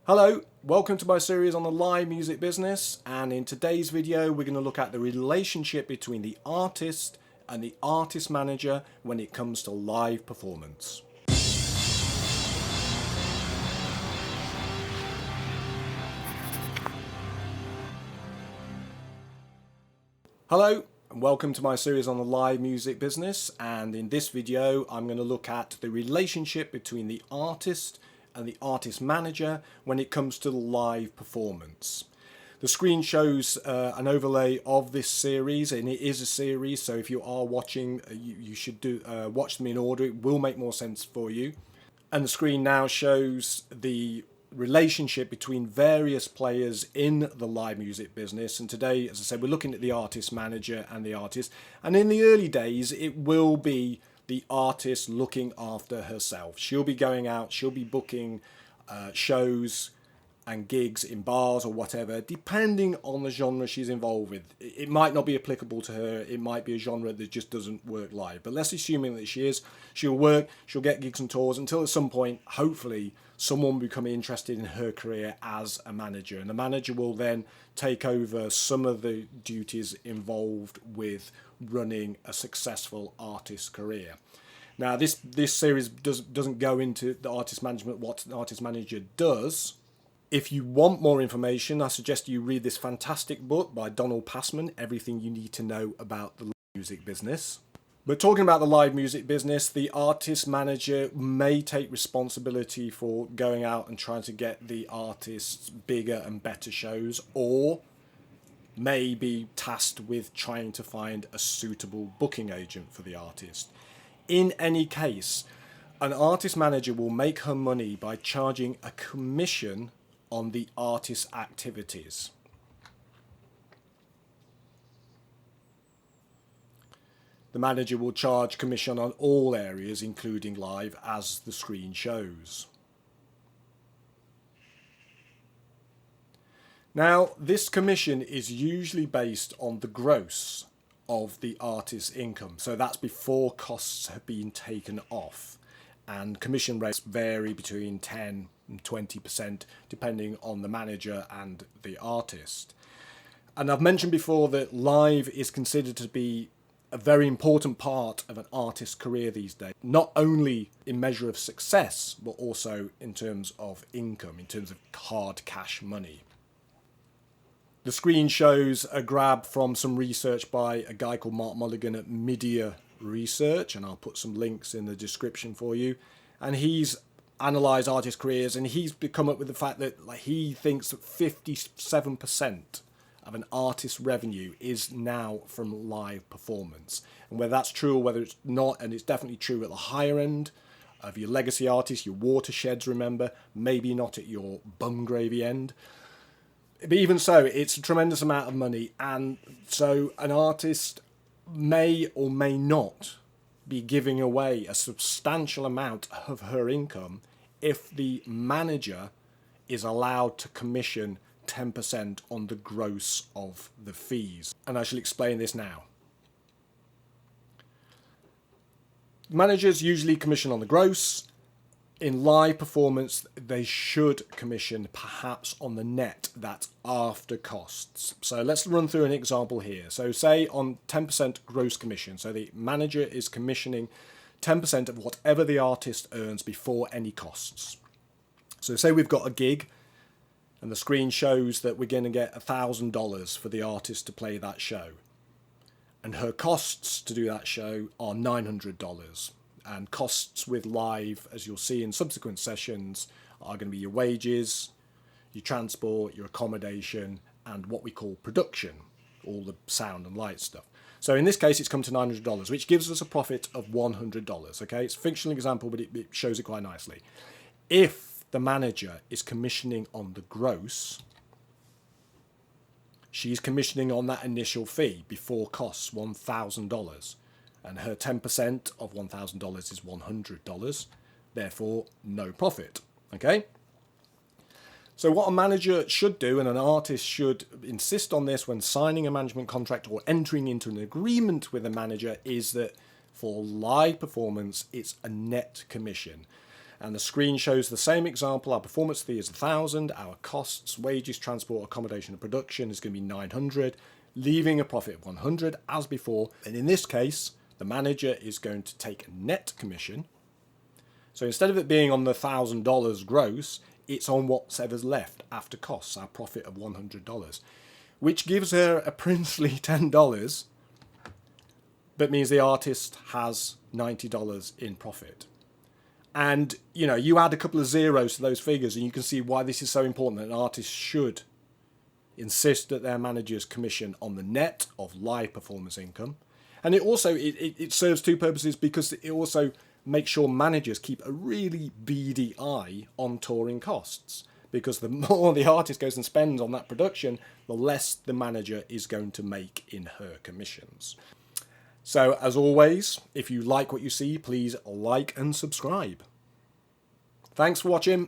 Hello, welcome to my series on the live music business, and in today's video we're going to look at the relationship between the artist and the artist manager when it comes to live performance. Hello and welcome to my series on the live music business, and in this video I'm going to look at the relationship between the artist and the artist manager when it comes to live performance. The screen shows an overlay of this series, and it is a series, so if you are watching, you should watch them in order. It will make more sense for you. And the screen now shows the relationship between various players in the live music business, and today, as I said, we're looking at the artist manager and the artist. And in the early days it will be the artist looking after herself. She'll be going out, she'll be booking shows and gigs in bars or whatever, depending on the genre she's involved with. It might not be applicable to her, it might be a genre that just doesn't work live, but let's assuming that she'll work, she'll get gigs and tours until at some point, hopefully, someone will become interested in her career as a manager, and the manager will then take over some of the duties involved with running a successful artist career. Now this series doesn't go into the artist management, what an artist manager does. If you want more information, I suggest you read this fantastic book by Donald Passman, Everything You Need to Know About the Music Business. But talking about the live music business, the artist manager may take responsibility for going out and trying to get the artists bigger and better shows, or may be tasked with trying to find a suitable booking agent for the artist. In any case, an artist manager will make her money by charging a commission on the artist's activities. The manager will charge commission on all areas, including live, as the screen shows. Now, this commission is usually based on the gross of the artist's income. So that's before costs have been taken off. And commission rates vary between 10 and 20% depending on the manager and the artist. And I've mentioned before that live is considered to be a very important part of an artist's career these days, not only in measure of success, but also in terms of income, in terms of hard cash money. The screen shows a grab from some research by a guy called Mark Mulligan at Media Research, and I'll put some links in the description for you. And he's analysed artist careers, and he's come up with the fact that he thinks that 57% of an artist's revenue is now from live performance. And whether that's true or whether it's not, and it's definitely true at the higher end of your legacy artists, your watersheds, remember, maybe not at your bum gravy end. But even so, it's a tremendous amount of money, and so an artist may or may not be giving away a substantial amount of her income if the manager is allowed to commission 10% on the gross of the fees. And I shall explain this now. Managers usually commission on the gross. In live performance, they should commission perhaps on the net, that's after costs. So let's run through an example here. So say on 10% gross commission, so the manager is commissioning 10% of whatever the artist earns before any costs. So say we've got a gig, and the screen shows that we're going to get $1,000 for the artist to play that show. And her costs to do that show are $900. And costs with live, as you'll see in subsequent sessions, are going to be your wages, your transport, your accommodation, and what we call production, all the sound and light stuff. So in this case, it's come to $900, which gives us a profit of $100. Okay, it's a fictional example, but it shows it quite nicely. If the manager is commissioning on the gross, she's commissioning on that initial fee before costs, $1,000. And her 10% of $1,000 is $100, therefore no profit. Okay? So what a manager should do, and an artist should insist on this when signing a management contract or entering into an agreement with a manager, is that for live performance, it's a net commission. And the screen shows the same example. Our performance fee is 1,000. Our costs, wages, transport, accommodation and production is going to be 900, leaving a profit of 100 as before. And in this case, the manager is going to take a net commission. So instead of it being on the $1,000 gross, it's on whatever's left after costs, our profit of $100, which gives her a princely $10, but means the artist has $90 in profit. And, you know, you add a couple of zeros to those figures and you can see why this is so important, that an artist should insist that their managers commission on the net of live performance income. And it also, it serves two purposes, because it also makes sure managers keep a really beady eye on touring costs. Because the more the artist goes and spends on that production, the less the manager is going to make in her commissions. So, as always, if you like what you see, please like and subscribe. Thanks for watching.